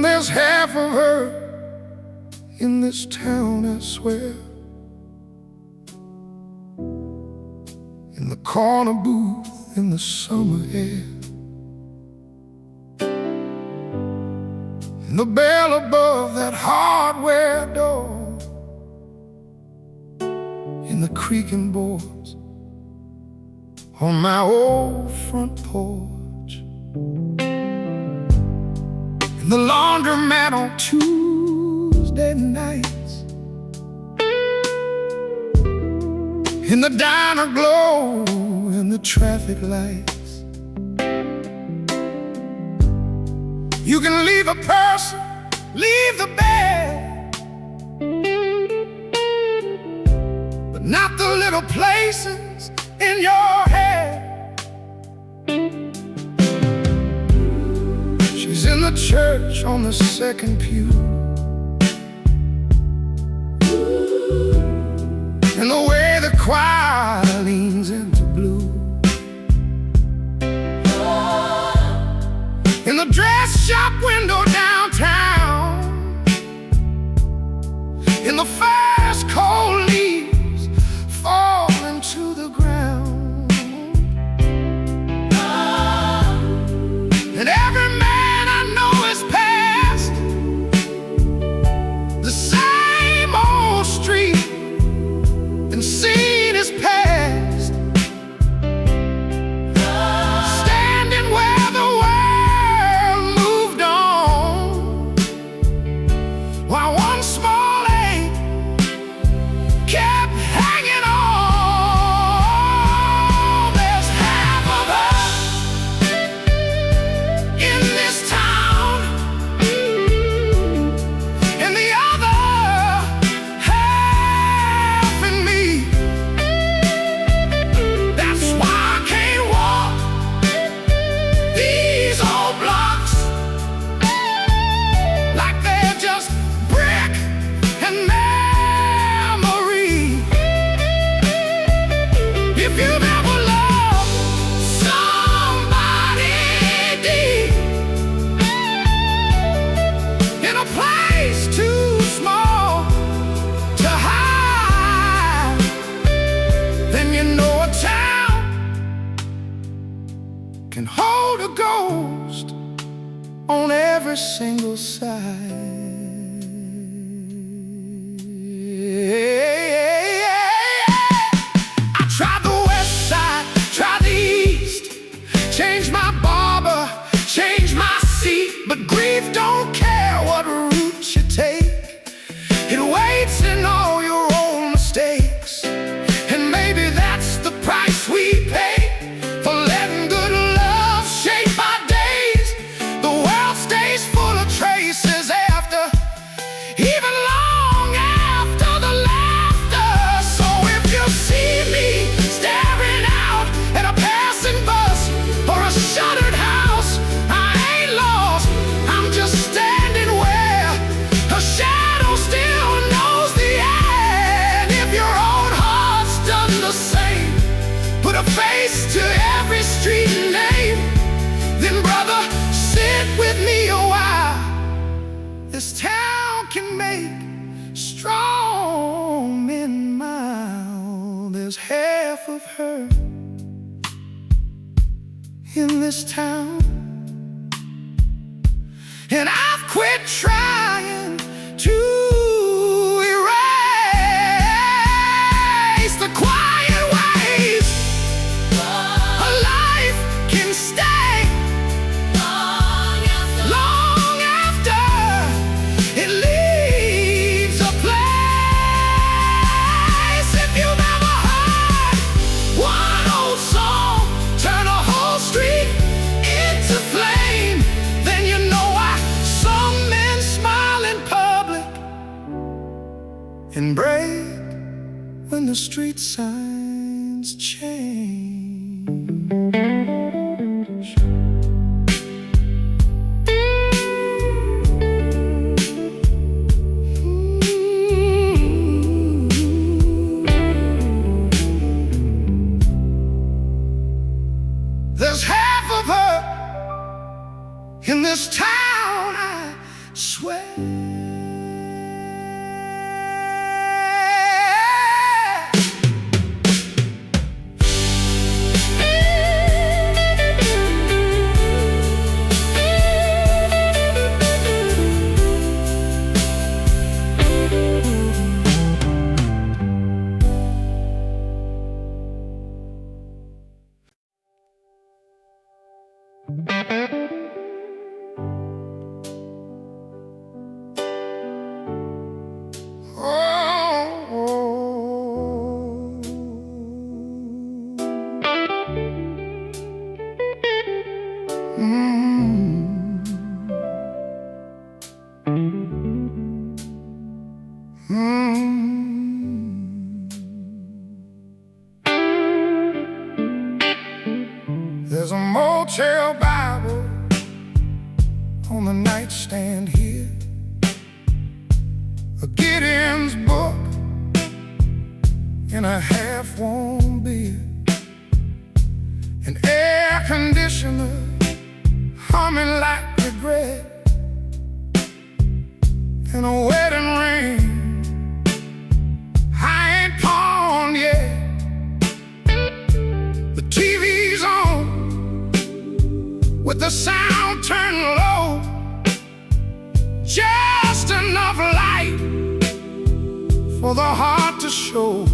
There's half of her in this town, I swear. In the corner booth in the summer air, and the bell above that hardware door, in the creaking boards on my old front porch, in the laundromat on Tuesday nights, in the diner glow and the traffic lights. You can leave a person, leave the bed, but not the little places in your head. She's in the church on the second pew, and the way the choir leans into blue, in the dress shop window downtown, in the first cold leaves falling to the ground, and every man I know is past the same old street and seen his past, standing where the world moved on, while one small ache kept hanging on. There's half of her in this town, and the other half in me. That's why I can't walk these old blocks like they're just brick and memory. If you've ever loved somebody deep in a place too small to hide, then you know a town can hold a ghost on every single side. I tried the west side, tried the east, changed my barber, changed my seat, but grief don't care what route you take. It waits in all your own mistakes, and maybe that's the price we pay for letting good love shape our days. The world stays full of traces after, even long after the laughter. So if you see me staring out at a passing bus or a shuttered house, I ain't lost, I'm just standing where a shadow still knows the end. If your own heart's done the same, put a face to every street name, then brother, sit with me a while. This town can make strong men mild. There's half of her in this town, and I've quit trying to erase the quiet ways a life can stay long after it leaves a place. If you've ever heard one old song turn a whole street into flame, then you know why some men smile in public and break when the street signs change. There's a Motel Bible on the nightstand here, a Gideon's book in a half-warm beer, an air conditioner humming like regret, and a wedding ring I ain't pawned yet. The TV's on with the sound turned low, just enough light for the heart to show.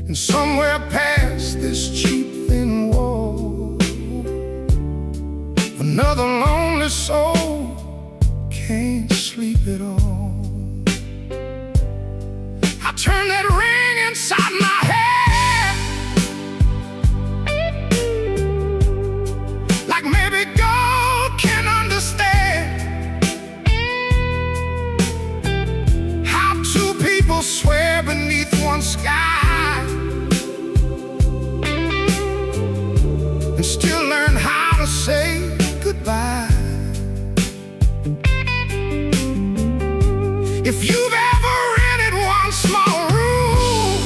And somewhere past this cheap thin wall, another lonely soul can't sleep at all. I turn that ring inside my head, like maybe God can understand how two people swear beneath one sky and still learn how to say goodbye. If you've ever rented one small room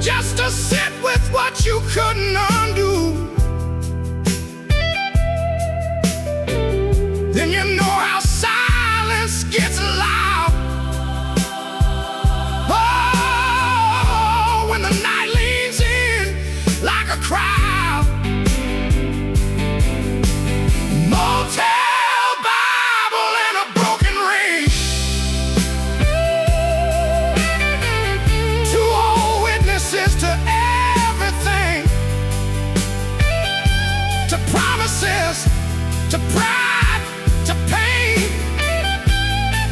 just to sit with what you couldn't undo, then you know how silence gets loud. Oh, when the night leans in like a crowd. Motel Bible and a broken ring, two old witnesses to everything, to promises, to pride, to pain,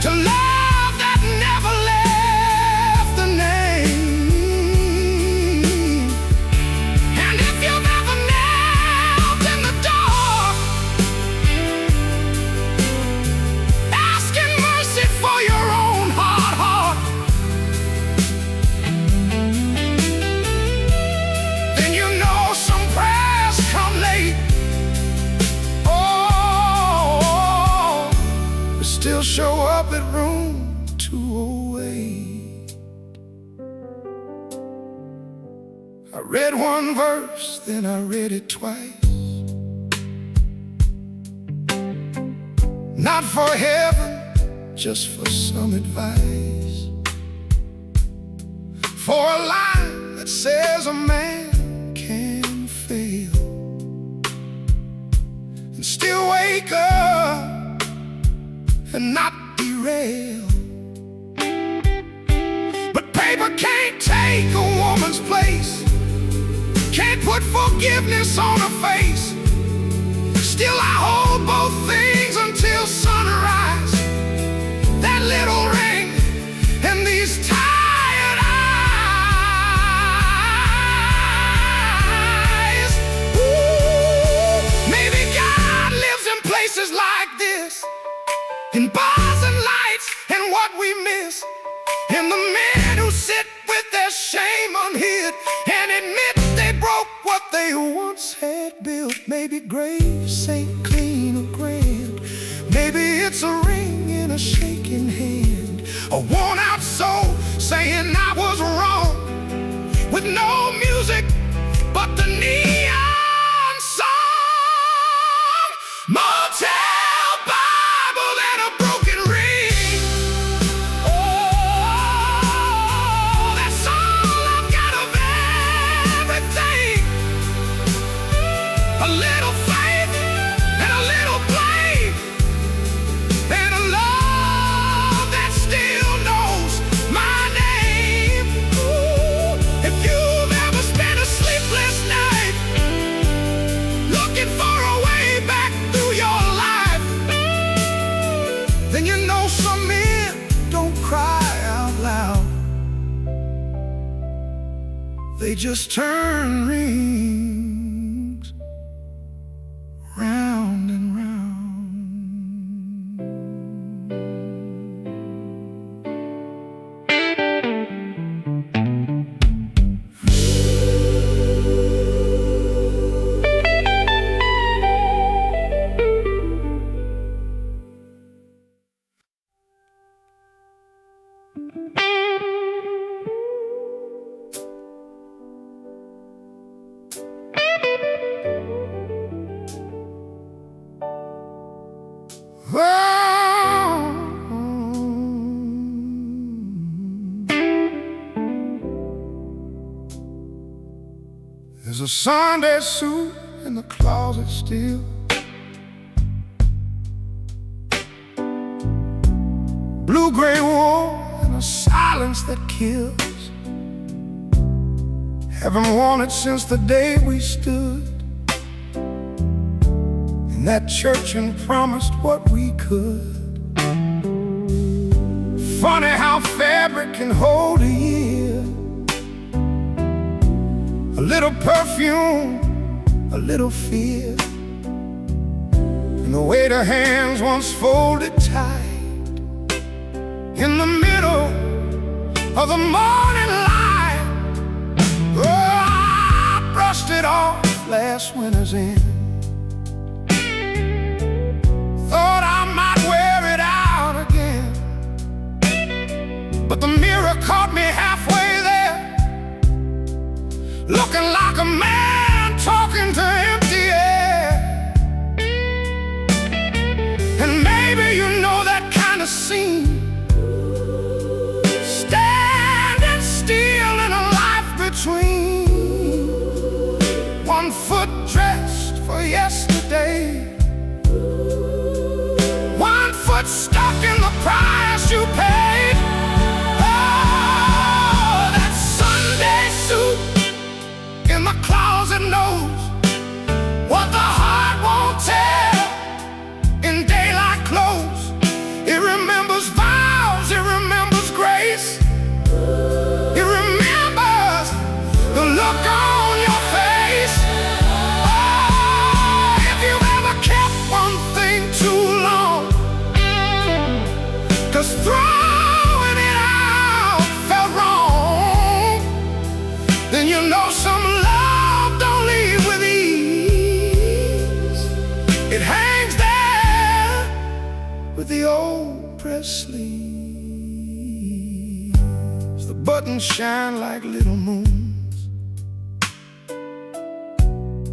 to love that never left the name. And if you've ever knelt in the dark, asking mercy for your own hard heart, then you know some prayers come late. Oh, but still show up at room 208. I read one verse, then I read it twice. Not for heaven, just for some advice, for a line that says a man can fail and still wake up and not derail. But paper can't take a woman's place, can't put forgiveness on her face. Still I hold both things until sunrise, that little ring and these tired eyes. Ooh, maybe God lives in places like this, in bars and lights and what we miss, in the men who sit with their shame unhid and admit they broke what they once had built. Maybe grace ain't clean or grand, maybe it's a ring in a shaking hand, a worn out soul saying I was wrong, with no music but the neon song. Motel Bible and a broken ring. Oh, that's all I've got of everything. A little faith and a little blame, and a love that still knows my name. Ooh, if you've ever spent a sleepless night looking for a way back through your life, then you know some men don't cry out loud, they just turn rings round and round. There's a Sunday suit in the closet still, blue-gray wool and a silence that kills. Haven't worn it since the day we stood in that church and promised what we could. Funny how fabric can hold a year. A little perfume, a little fear, and the way the hands once folded tight in the middle of the morning light. Oh, I brushed it off last winter's end. Thought I might wear it out again, but the mirror caught me halfway there, looking like a man talking to empty air. And maybe you know that kind of scene, standing still in a life between, one foot dressed for yesterday, one foot stuck in the price you paid. Oh, that Sunday suit in the closet knows what the heart won't tell in daylight clothes. It remembers vows, it remembers grace, it remembers the look on your face. Oh, if you've ever kept one thing too long, 'cause throwing it out felt wrong, then you know some love don't leave with ease. It hangs there with the old press sleeves. The buttons shine like little moons,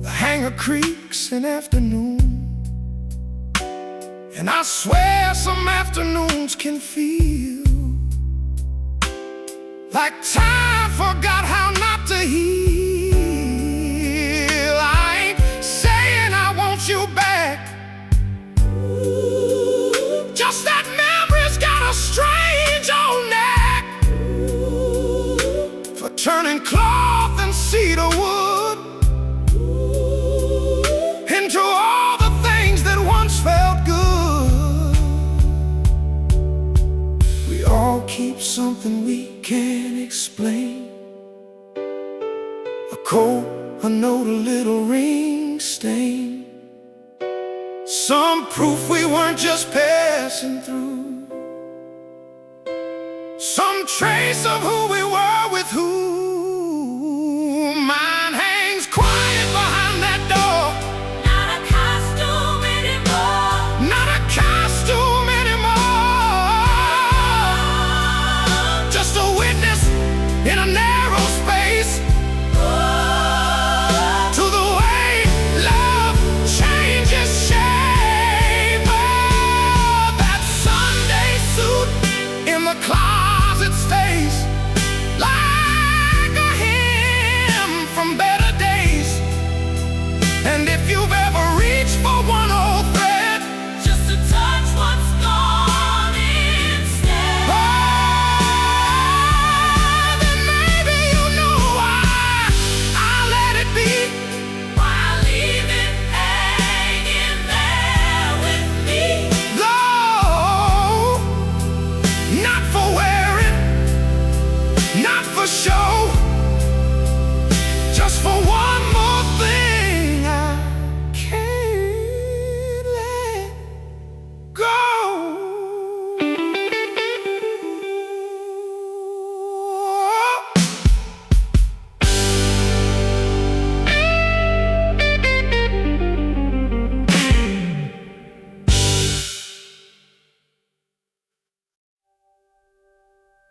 the hanger creaks in afternoon, and I swear some afternoons can feel like time forgot how not to heal. I ain't saying I want you back, just that memory's got a strange old knack for turning cloth and cedar wood into all the things that once felt good. We all keep something we can't explain, a coat, a note, a little ring stain, some proof we weren't just passing through, some trace of who we were with who. Mine hangs quiet behind that door, Not a costume anymore. not a costume anymore, just a witness in a narrow space to the way love changes shape. Oh, that Sunday suit in the closet stays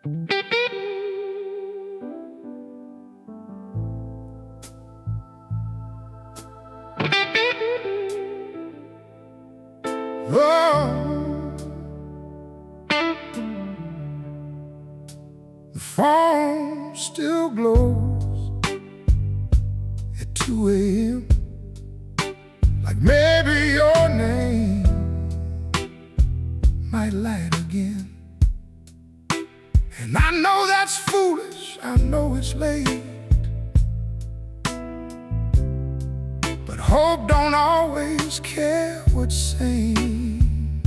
Oh, the phone still glows at 2 a.m. Like maybe your name might light again. And I know that's foolish, I know it's late, but hope don't always care what's sane.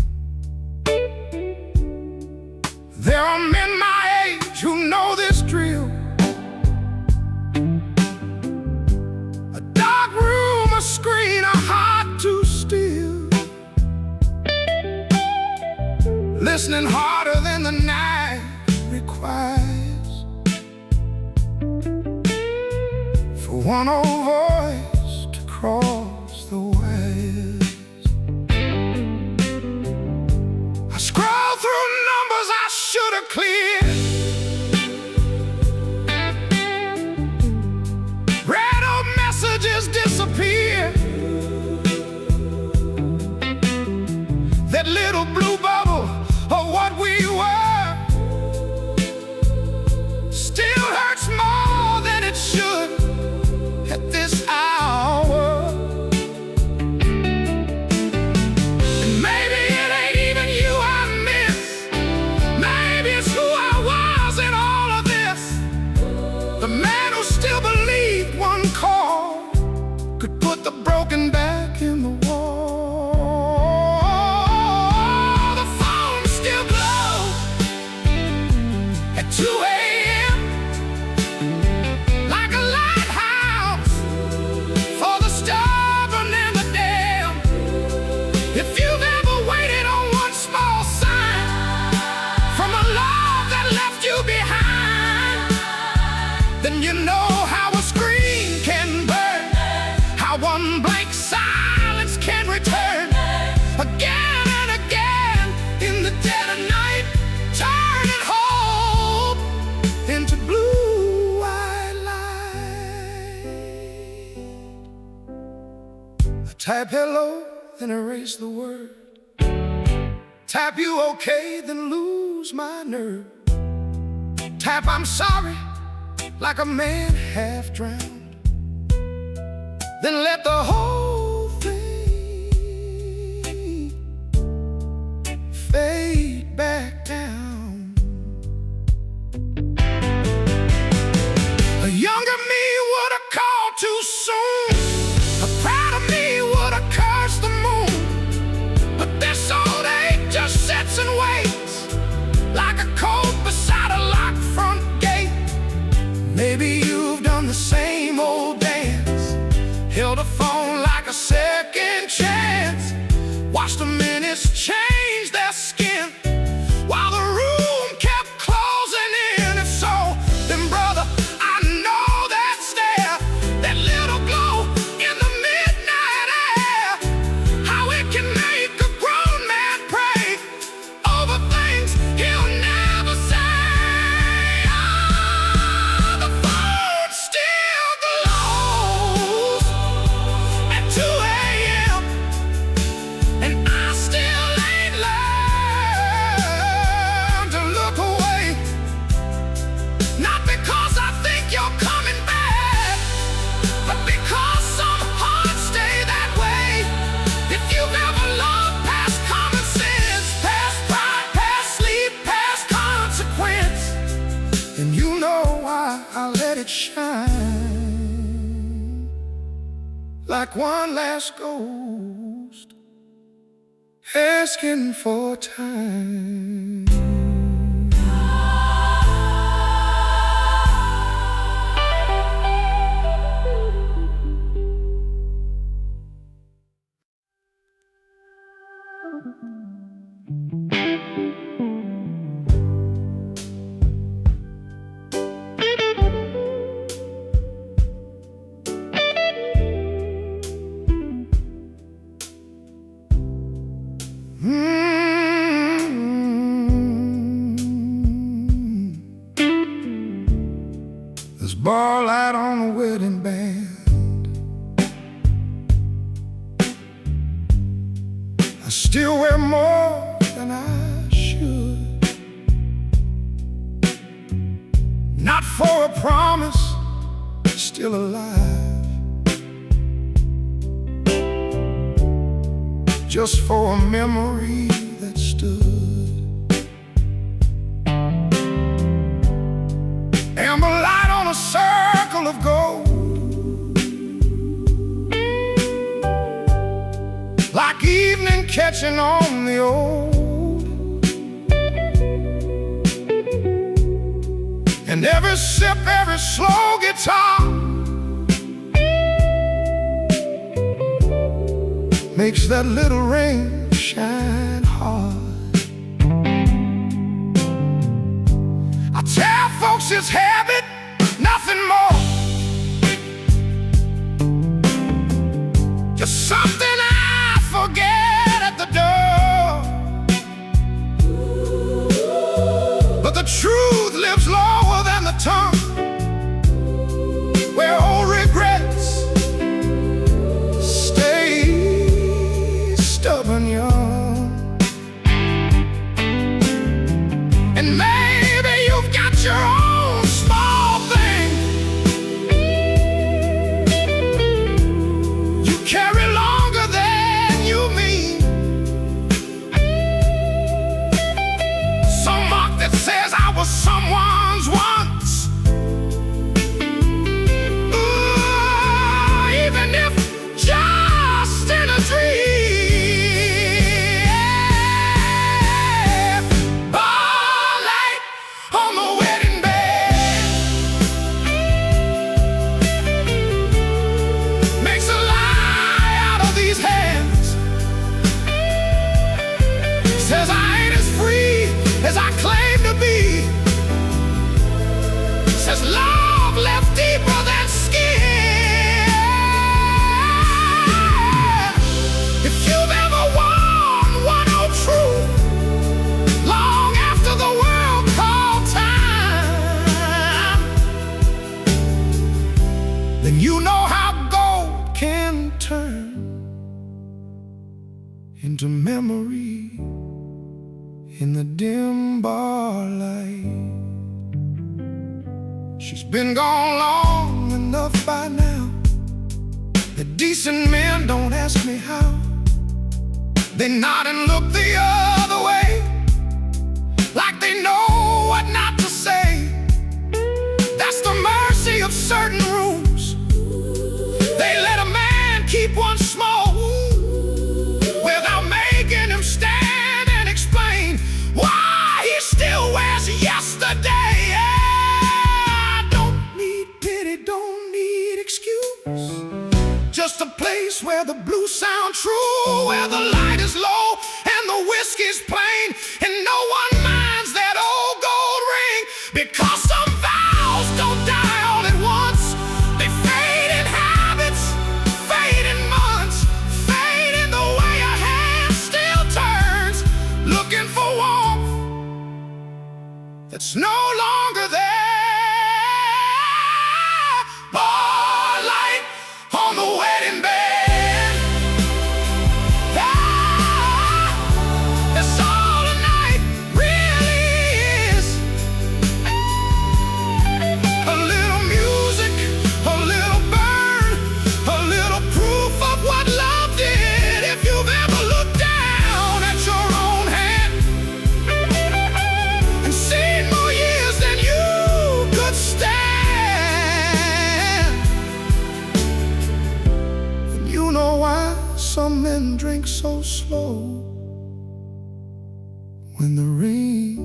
There are men my age who know this drill. A dark room, a screen, a heart to steal. Listening harder than the night requires, for one old voice to cross the wires. I scroll through numbers I should have cleared, read old messages disappear. That little blue bubble of what we were still hurts more than it should at this hour. And maybe it ain't even you I miss, maybe it's who I was in all of this. The man who still believed one call could put the broken back in the wall. The phone still glows at 2 a.m. like a lighthouse for the stubborn and the damned. If you've ever waited on one small sign from a love that left you behind, then you know how a screen can burn, how one blank silence can return again and again in the dead of night, turning hope into blue-white light. I type hello, then erase the word. Type you okay, then lose my nerve. Type I'm sorry, like a man half drowned, then let the whole thing fade back down. A younger me would have called too soon, a prouder me would have cursed the moon. But this old age just sits and waits like a colt beside a locked front gate. Maybe you've done the same old dance, held a phone like a second chance, watched the minutes change their skin while the room kept closing in. If so, then brother, I know that stare, that little glow in the midnight air, how it can make a grown man pray over things he'll never say. Ah, the phone still glows at 2 a.m. and I still ain't learned to look away. Not because I think you're coming back, but because some hearts stay that way. If you've ever loved past common sense, past pride, past sleep, past consequence, then you know why I let it shine like one last ghost asking for time. bar light on the wedding band. I still wear more than I should, not for a promise, still alive, just for a memory that stood. Amber light on a circle of gold, like evening catching on the old. And every sip, every slow guitar makes that little ring shine hard. I tell folks it's habit, nothing more, just something I forget at the door. But the truth lives lower than the tongue, where old regrets stay stubborn young. And maybe you've got your own small thing you carry longer than you mean, some mark that says I was someone's once. Even if just in a dream. Bar light on the wedding bed makes a lie out of these hands, says I ain't as free as I claim to be, says love left deeper than skin. If you've ever won one old truth long after the world called time, then you know how gold can turn into memory in the dim bar light. She's been gone long enough by now that decent men don't ask me how. They nod and look the other way, like they know what not to say. That's the mercy of certain rules. They let a man keep one small without making him stand and explain why he still wears yesterday. I don't need pity, don't need excuse, just a place where the blues sound true, where the light is low and the whiskey's plain, and no one minds that old gold ring, because some vows don't die all at once. They fade in habits, fade in months, fade in the way a hand still turns, looking for warmth that's no longer there. Bar light on the wedding bed. That's all the night really is. A little music, a little burn, a little proof of what love did. If you've ever looked down at your own hand and seen more years than you could stand, then you know why some men drink so slow when the ring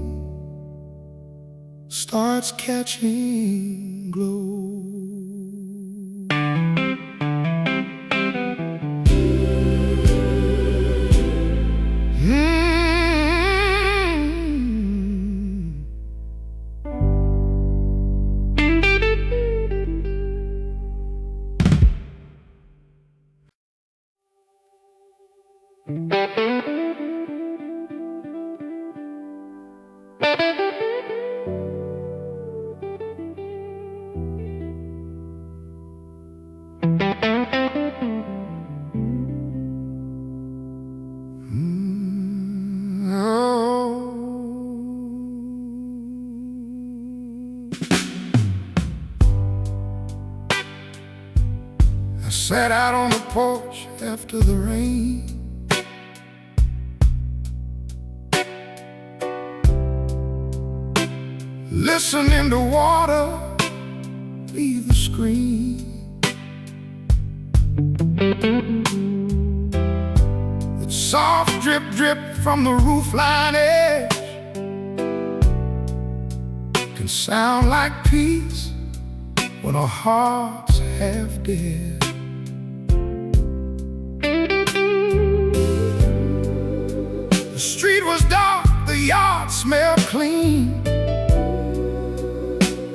starts catching glow. Sat out on the porch after the rain. Listening to water leave the screen. That soft drip drip from the roofline edge can sound like peace when a heart's half dead. The street was dark, the yard smelled clean.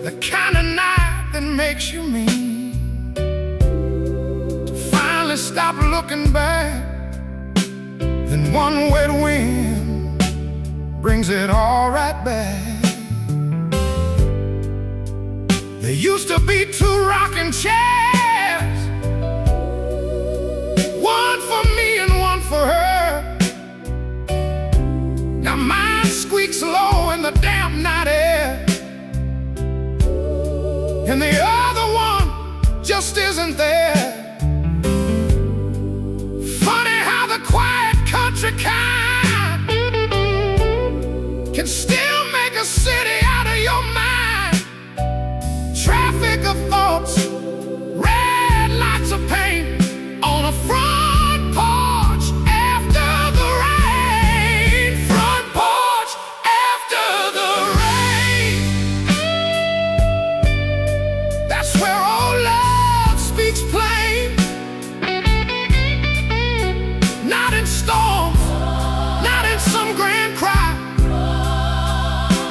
The kind of night that makes you mean. To finally stop looking back, then one wet wind brings it all right back. There used to be two rocking chairs, one for me and one for her. Now mine squeaks low in the damp night air, and the other one just isn't there. Funny how the quiet country kind can still make a city out of your mind. Traffic of thoughts, red lights of pain on a front porch after the rain. Front porch after the rain. That's where old love speaks plain. Not in storms, not in some grand cry,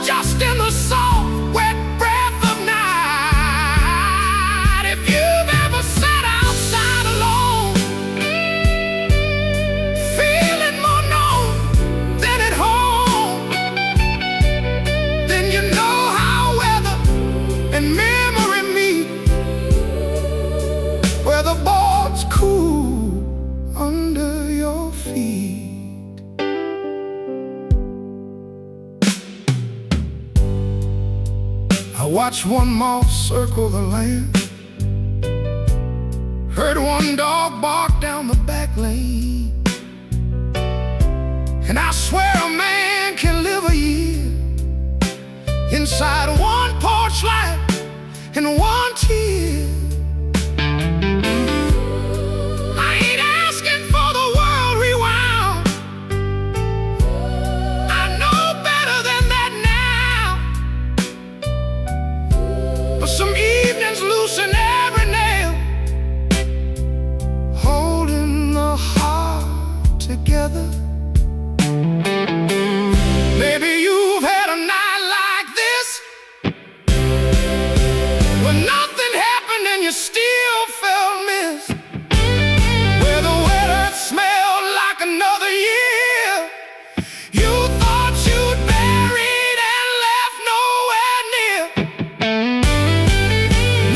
just in the soft, wet breath of night. If you've ever sat outside alone, feeling more known than at home, then you know how weather and memory meet, where the boards cool under your feet. I watched one moth circle the land, heard one dog bark down the back lane, and I swear a man can live a year inside one porch light and one tear. I ain't asking for the world rewound, I know better than that now. But some evenings loosen every nail, holding the heart together. Maybe you've had a night like this, when nothing happened and you still felt missed, where the wet earth smelled like another year. You thought you'd buried and left nowhere near.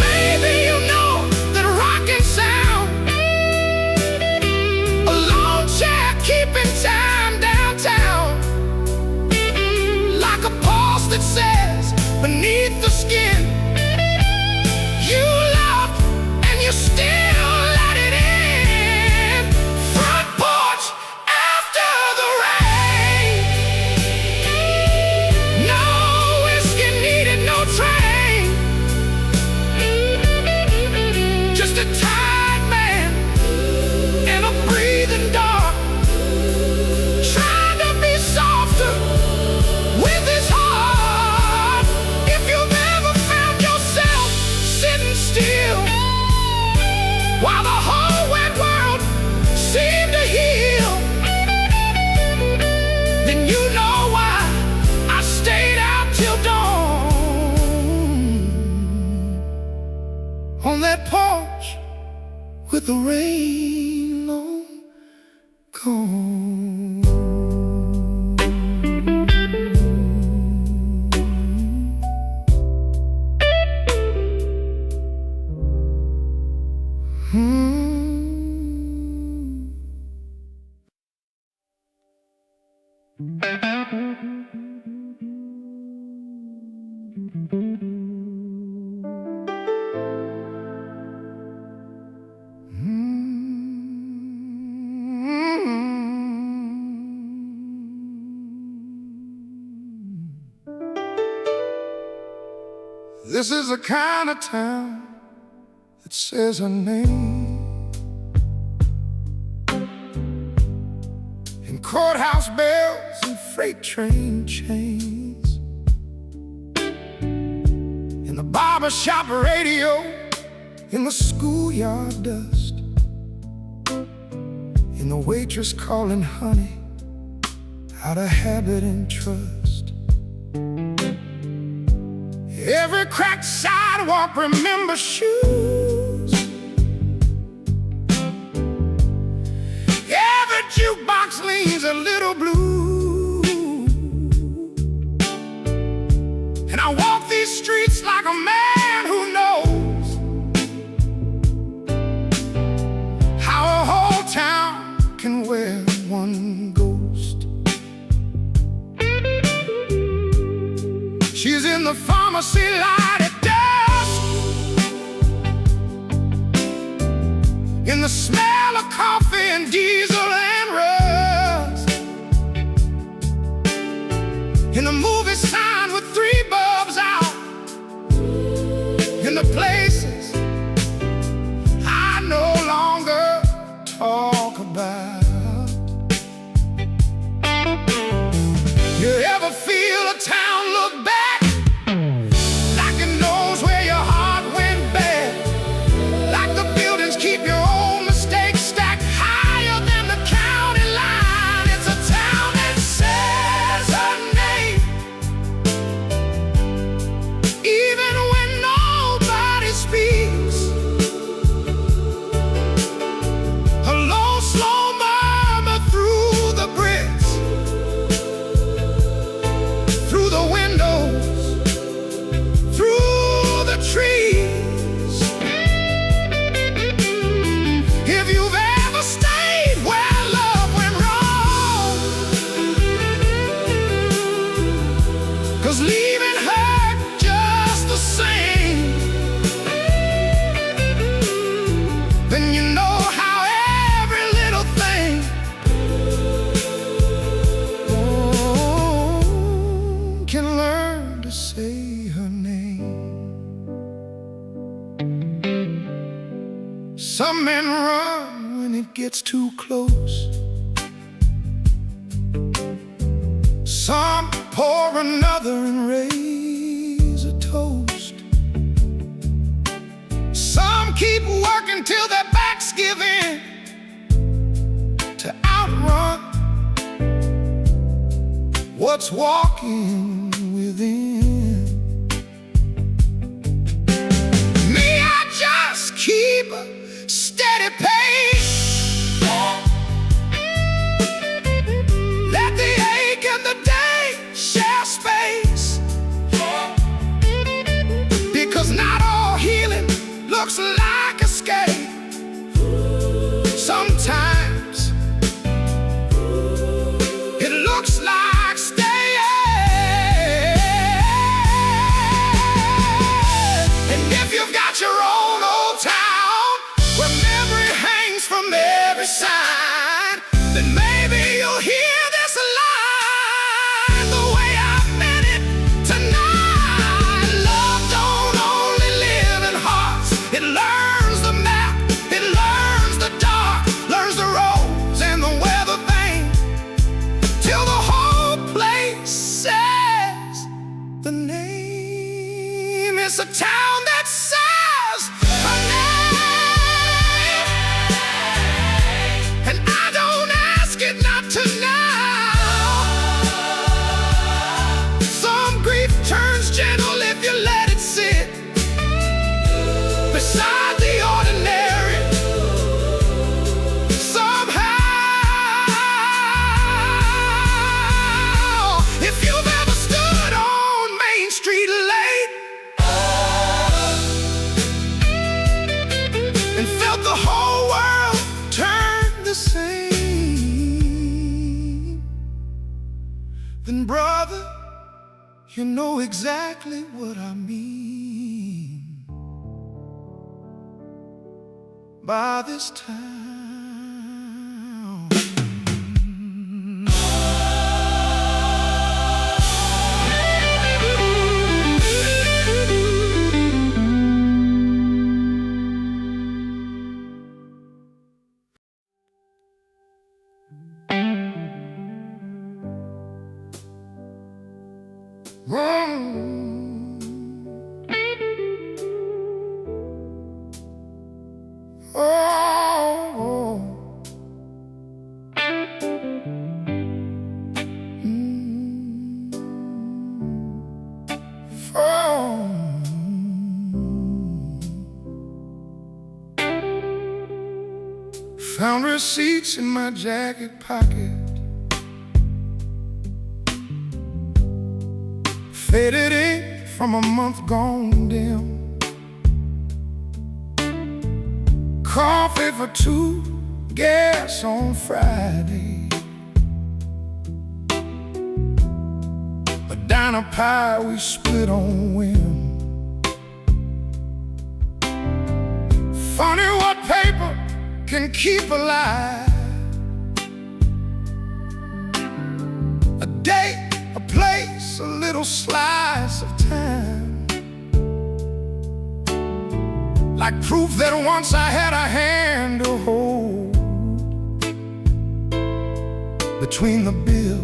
Maybe you know that rocking sound, a lone chair keeping time downtown, like a pulse that says beneath the skin, you loved and you still let it in. Front porch after the rain. No whiskey needed, no train, just a tired man and a breathing dark, trying to be softer with his heart. If you've ever found yourself sitting still while the whole wet world seemed to heal, then you know why I stayed out till dawn on that porch with the rain long gone. This is the kind of town that says her name. And courthouse bells and freight train chains, in the barbershop radio, in the schoolyard dust, in the waitress calling honey out of habit and trust. Every cracked sidewalk remembers shoes. Every jukebox leans a little blue. And I walk these streets like a man who knows how a whole town can wear one ghost. She's in the pharmacy light at dusk, in the smell of coffee and diesel and rust, in the movie sign with 3 bulbs out, in the places I no longer talk about. You ever feel a town look back like it knows where your heart went bad? Like the buildings keep your old mistakes stacked higher than the county line. It's a town that says her name, even when nobody speaks. A low, slow murmur through the bricks, through the windows, through the trees. If you've ever stayed where love went wrong, 'cause leaving hurt just the same, then you know how every little thing can learn to say her name. Some men run when it gets too close. Some pour another and raise a toast. Some keep working till their backs give in to outrun what's walking within. Me, I just keep a steady pace. Let the ache and the day share space, because not all healing looks like escape. Sometimes it looks like staying. And if you've got your own old town where memory hangs from every side, then maybe you'll hear this line the way I meant it tonight. Love don't only live in hearts, it learns the map, it learns the dark, learns the roads and the weather vane, till the whole place says the name. It's a town that says her name, and I don't ask it not to now. Some grief turns gentle if you let it sit beside the ordinary. Somehow, if you've ever stood on Main Street late and felt the whole world turn the same, then brother, you know exactly what I mean by this time. Oh, found receipts in my jacket pocket, faded ink from a month gone dim, coffee for two, gas on Friday, a diner pie we split on whim. Funny what paper can keep alive. A date, a place, a little slice of time, like proof that once I had a hand to hold between the bill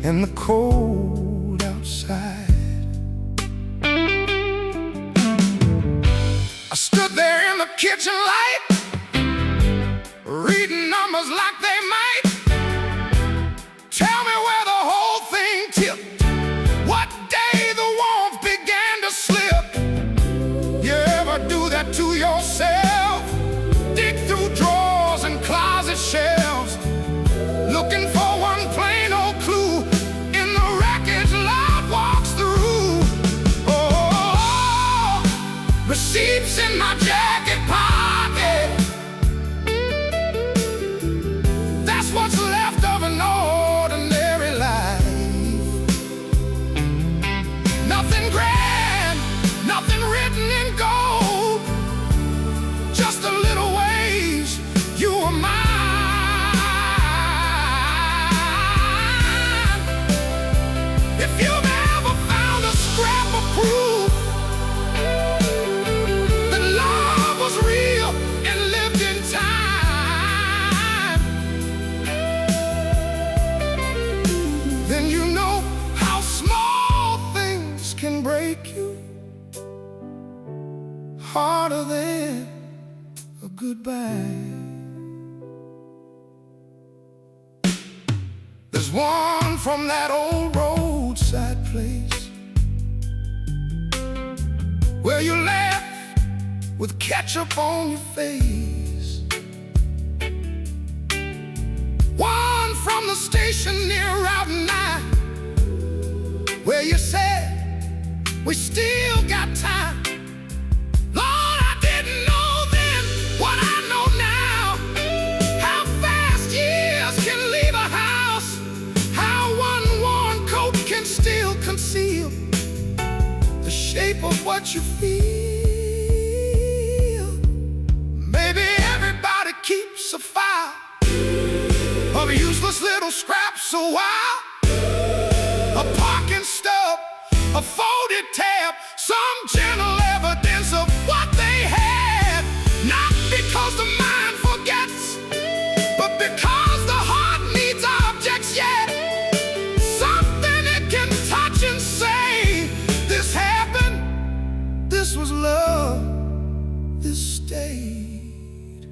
and the cold outside. I stood there in the kitchen light, reading numbers like they might tell me where the whole thing tipped, what day the warmth began to slip. You ever do that to yourself? Dig through drawers and closet shelves, looking for one plain old clue in the wreckage life walks through. Oh, receipts in my jacket pocket, what's left of an ordinary life. Nothing grand, nothing written in gold, just a little ways you were mine. If you've ever found a scrap of proof that love was real and lived in time, then you know how small things can break you harder than a goodbye. There's one from that old roadside place where you laugh with ketchup on your face. One from the station near Route 9 where you said, we still got time. Lord, I didn't know then what I know now, how fast years can leave a house, how one worn coat can still conceal the shape of what you feel. Maybe everybody keeps a file of useless little scraps a while, a parking stub, a folded tab, some gentle evidence of what they had. Not because the mind forgets, but because the heart needs objects yet. Something it can touch and say, this happened, this was love, this stayed.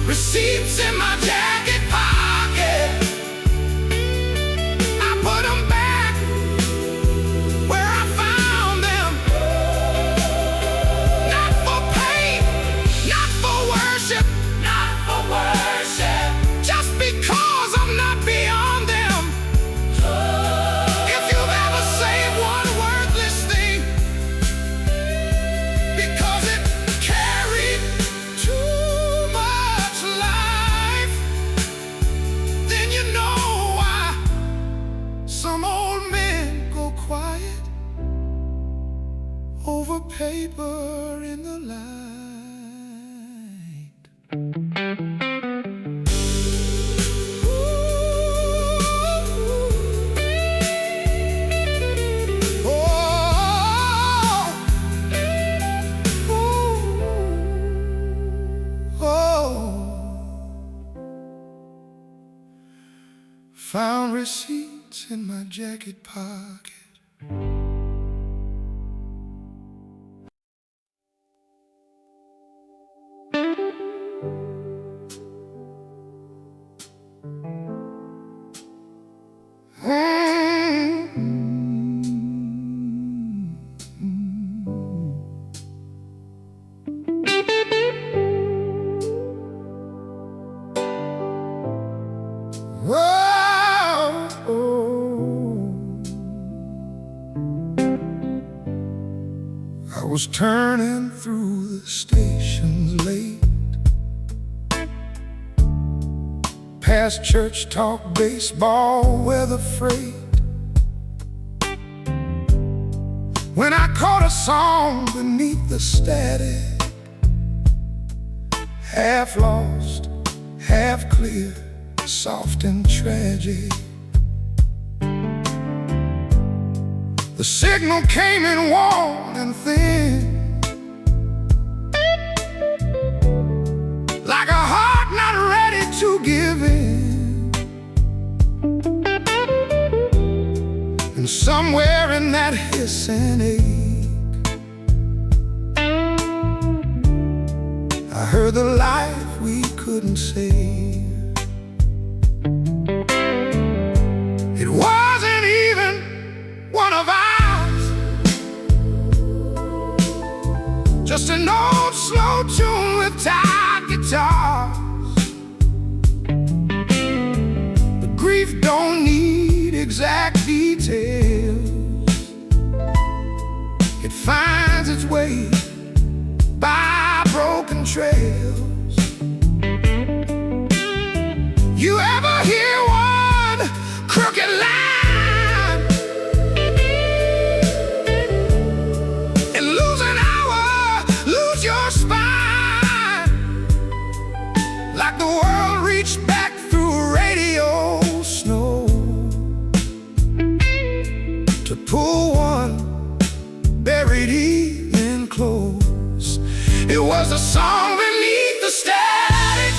Receipts in my jacket pocket, Found receipts in my jacket pocket. I was turning through the stations late, past church talk, baseball, weather freight, when I caught a song beneath the static, half lost, half clear, soft and tragic. The signal came in worn and thin, like a heart not ready to give in. And somewhere in that hiss and ache, I heard the life we couldn't save. It wasn't even one of ours, just an old slow tune with tired guitars. But grief don't need exact details. It finds its way by broken trails. You ever hear one crooked line and lose an hour, lose your spine, like the world reached back through radio snow to pull one buried evening clothes? It was a song beneath the static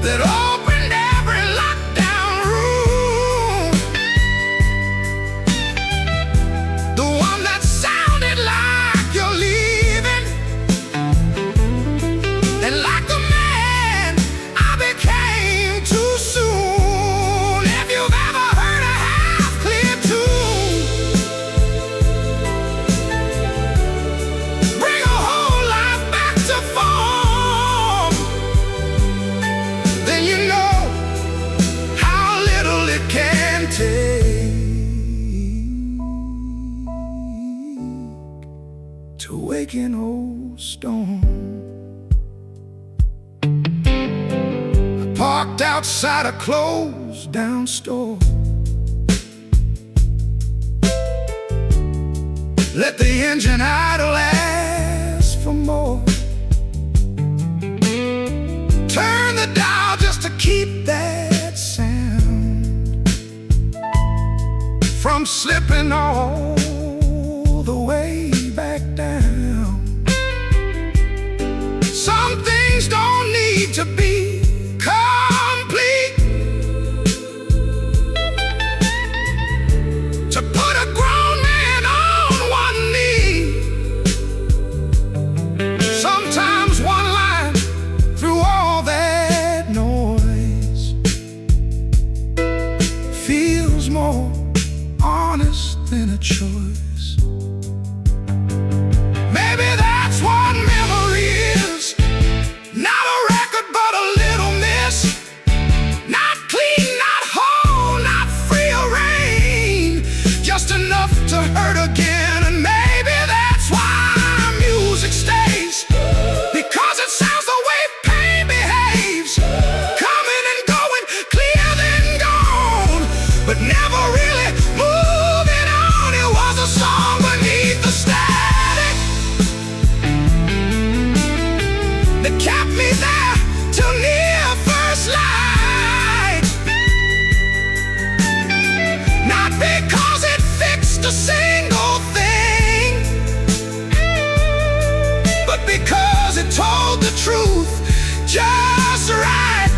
that opened every lockdown room, the one that sounded like you're leaving, and like the man I became too soon. If you've ever heard a half-clear tune bring a whole life back to form, then you know how little it can take to wake an old storm. I parked outside a closed down store, let the engine idle, ask for more, turn the dial just to keep that sound from slipping all the way back down. Some things don't need to be complete to put a grown man on one knee. Sometimes one line through all that noise feels more honest than a choice. Maybe that's what memory is. Not a record, but a little miss. Not clean, not whole, not free of rain, just enough to hurt again. And maybe that's why music stays, because it sounds the way pain behaves, coming and going, clear then gone, but never really moving on. It was a song beneath the static that kept me there till near first light. Not because it fixed a single thing, but because it told the truth just right.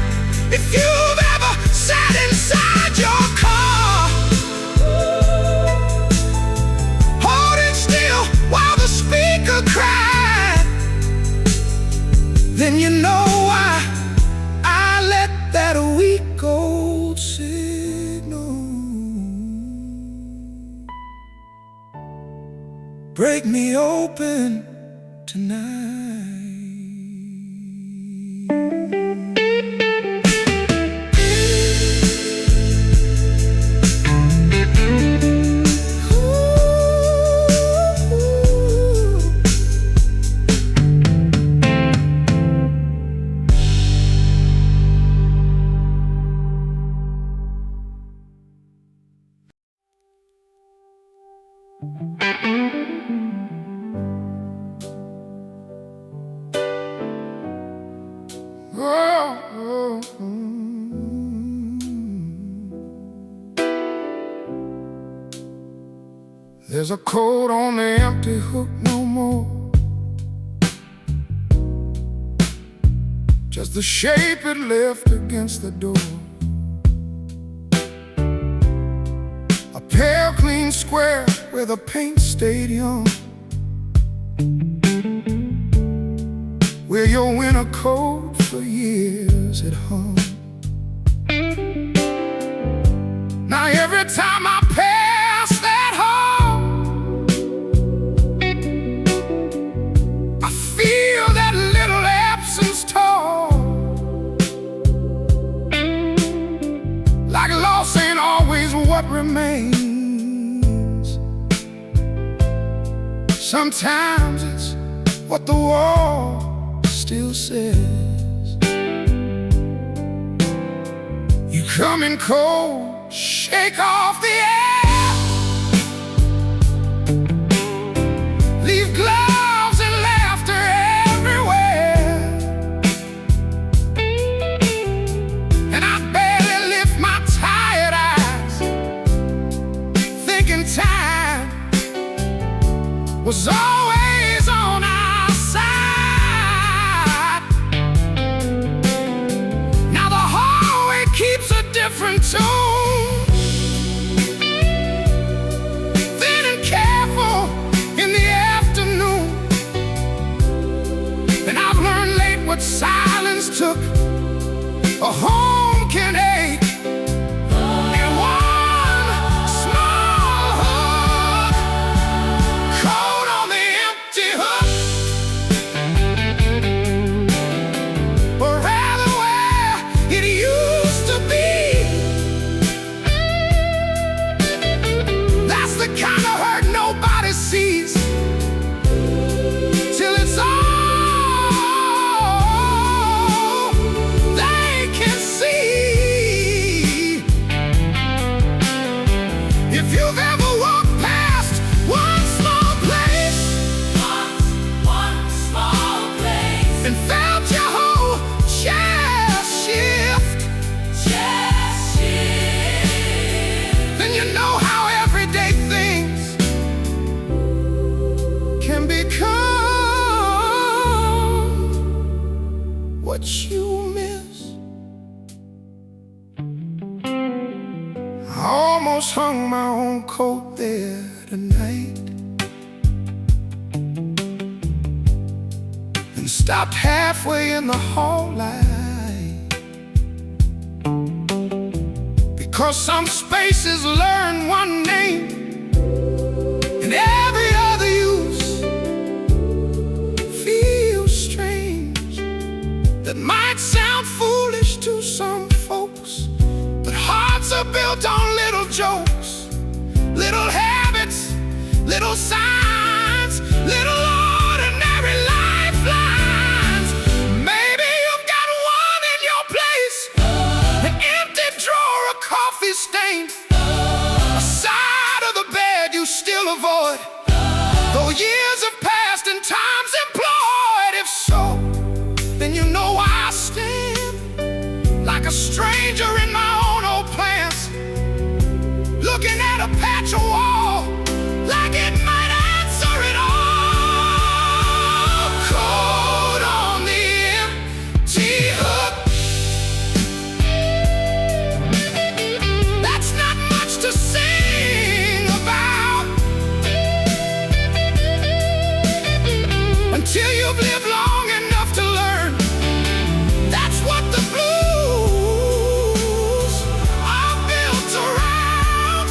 break me open tonight. There's a coat on the empty hook no more, just the shape it left against the door. A pale clean square where the paint stayed young, where your winter coat for years had hung. Now every time I pass that hall, I feel that little absence tall, like loss ain't always what remains. Sometimes it's what the wall still says. You come in cold, shake off the air, leave gloves and laughter everywhere, and I barely lift my tired eyes, thinking time was always on our side. Now the hallway keeps a different tune, thin and careful in the afternoon. And I've learned late what silence took. A home can ache in one small hug, cold on the empty hook, or rather where it used to be. That's the kind of hurt nobody sees till it's all they can see. If you've ever walked past one small place and felt your whole chest shift, then you know how everyday things can become what you miss. I almost hung my own coat there tonight, and stopped halfway in the hall light, because some spaces learn one name and every other use feels strange. That might sound foolish to some folks, but hearts are built on little jokes, little habits, little signs, little ordinary lifelines. Maybe you've got one in your place, an empty drawer, a coffee stain, a side of the bed you still avoid, though years have passed and time's employed. If so, then you know why I stand like a stranger in my own old plans, looking at a patch of wall like it might answer it all. Cold on the empty hook. That's not much to sing about until you've lived long enough to learn that's what the blues are built around.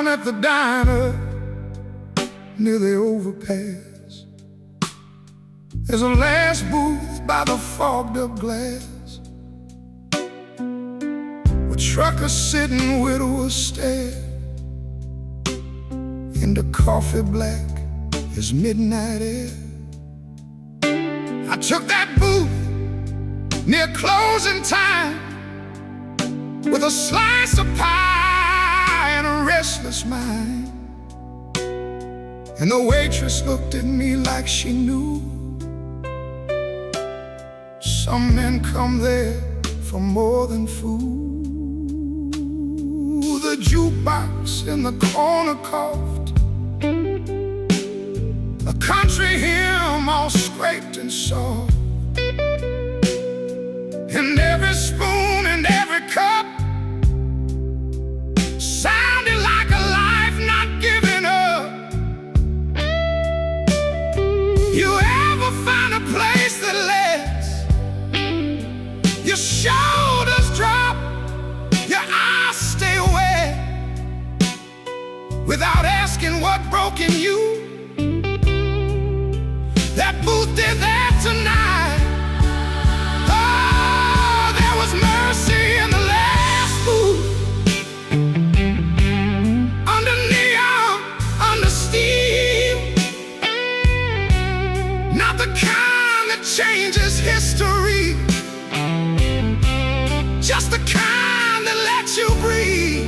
at the diner near the overpass. There's a last booth by the fogged up glass, with truckers sitting widowers stare into coffee black as midnight air. I took that booth near closing time, with a slice of pie and a restless mind. And the waitress looked at me like she knew some men come there for more than food. The jukebox in the corner coughed, a country hymn all scraped and soft, and every spoon and every cup sounded like a life not giving up. You ever find a place that lets your shoulders drop, your eyes stay wet, without asking what broke in you? That booth did that tonight. Oh, there was mercy in the last booth, under neon, under steel. Not the kind that changes history, just the kind that lets you breathe.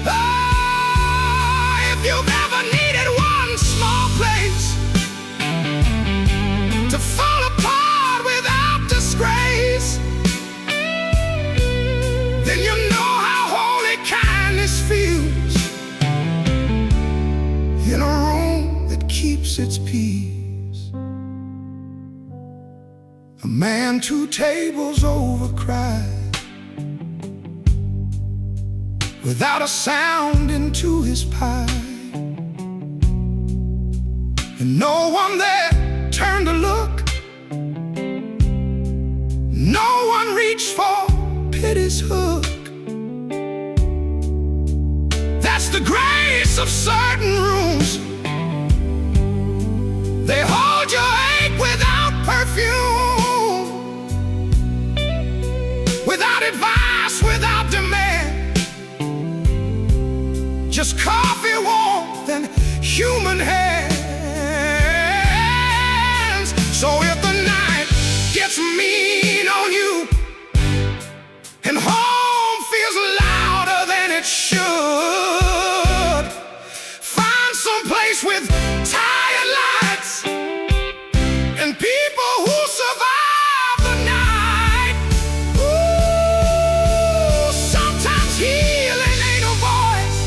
Oh, if you've ever needed one small place to fall apart without disgrace, then you know how holy kindness feels in a room that keeps its peace. A man 2 tables over cried without a sound into his pie, and no one there turned to look, no one reached for pity's hook. That's the grace of certain rooms. They hold your ache without perfume, without advice, without demand, just coffee, warmth, and human hands. So if the night gets mean on you and home feels louder than it should, find some place with tired lights and people who survive the night. Ooh, sometimes healing ain't a voice,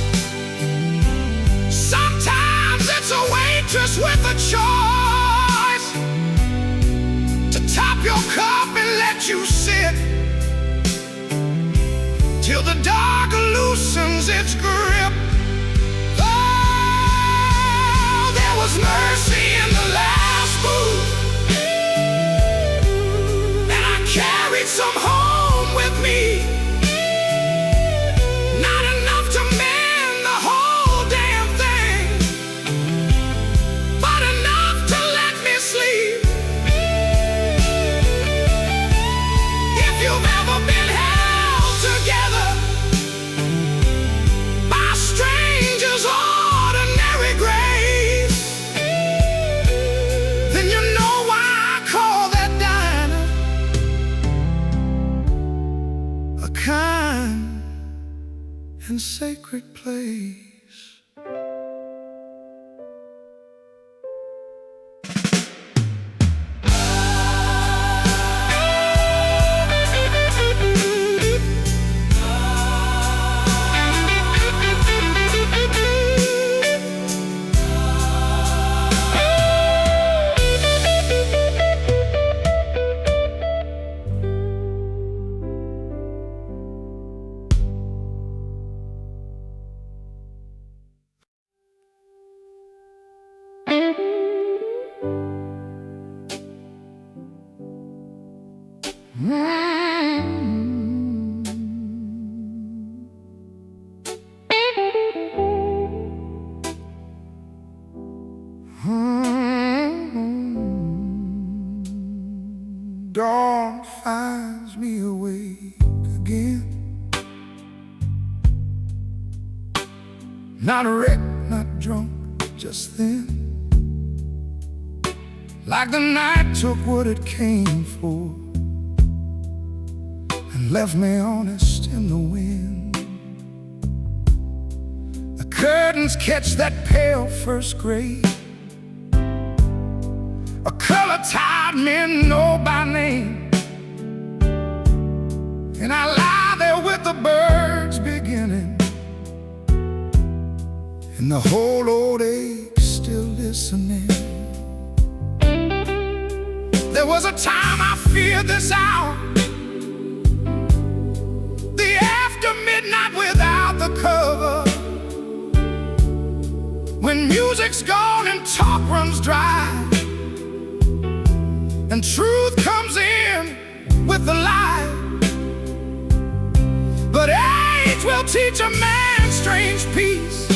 sometimes it's a waitress with a choice to top your cup and let you sit till the dark loosens its grip. Oh, there was mercy in the last booth, and I carried some home with me. Not enough to mend the whole damn thing, but enough to let me sleep. If you've ever been held together by strangers' ordinary grace, then you know why I call that diner a kind and sacred place. Not wrecked, not drunk, just thin. Like the night took what it came for and left me honest in the wind. The curtains catch that pale first gray, a color-tied men know by name. And I lie there with the birds beginning, and the whole old ache still listening. There was a time I feared this hour, the after midnight without the cover, when music's gone and talk runs dry, and truth comes in with the lie. But age will teach a man strange peace,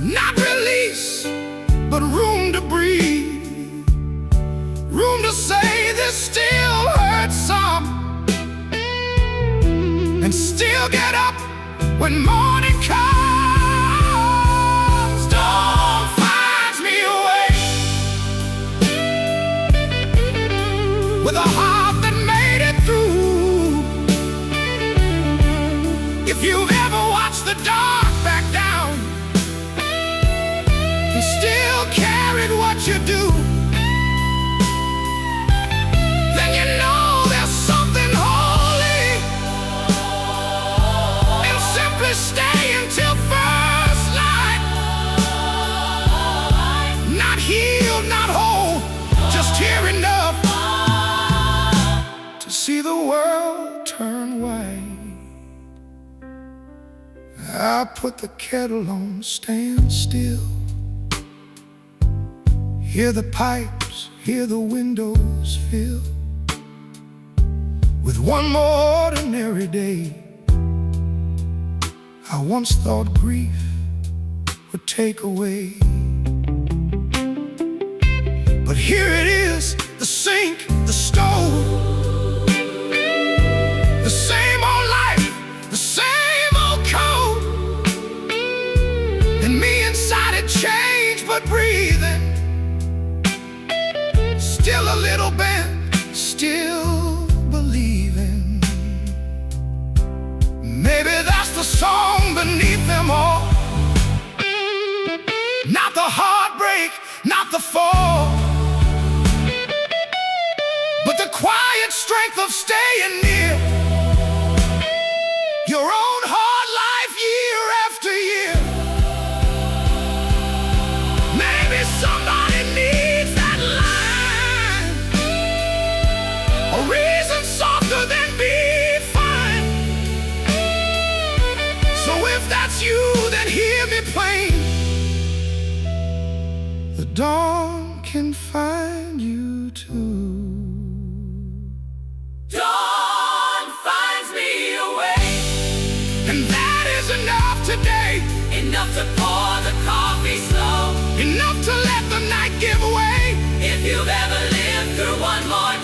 not release, but room to breathe. Room to say this still hurts some, and still get up when morning comes. Dawn finds me awake with a heart that made it through. If you've ever watched the dark back down and still carried what you do, then you know there's something holy in simply staying till first light. Not healed, not whole, just here enough to see the world turn white. I put the kettle on, stand still, hear the pipes, hear the windows fill with one more ordinary day. I once thought grief would take away, but here it is, the sink, the stove, the same old life, the same old code, and me inside it changed but breathing, still a little bent, still believing. Maybe that's the song beneath them all, not the heartbreak, not the fall, but the quiet strength of staying near your own hard life year after year. Maybe somebody needs that line, a reason softer than be fine. So if that's you, then hear me plain. The dawn can find you too. Dawn finds me awake, And that is enough today, enough to pour the coffee slow. enough to let the night give way. If you've ever lived through one more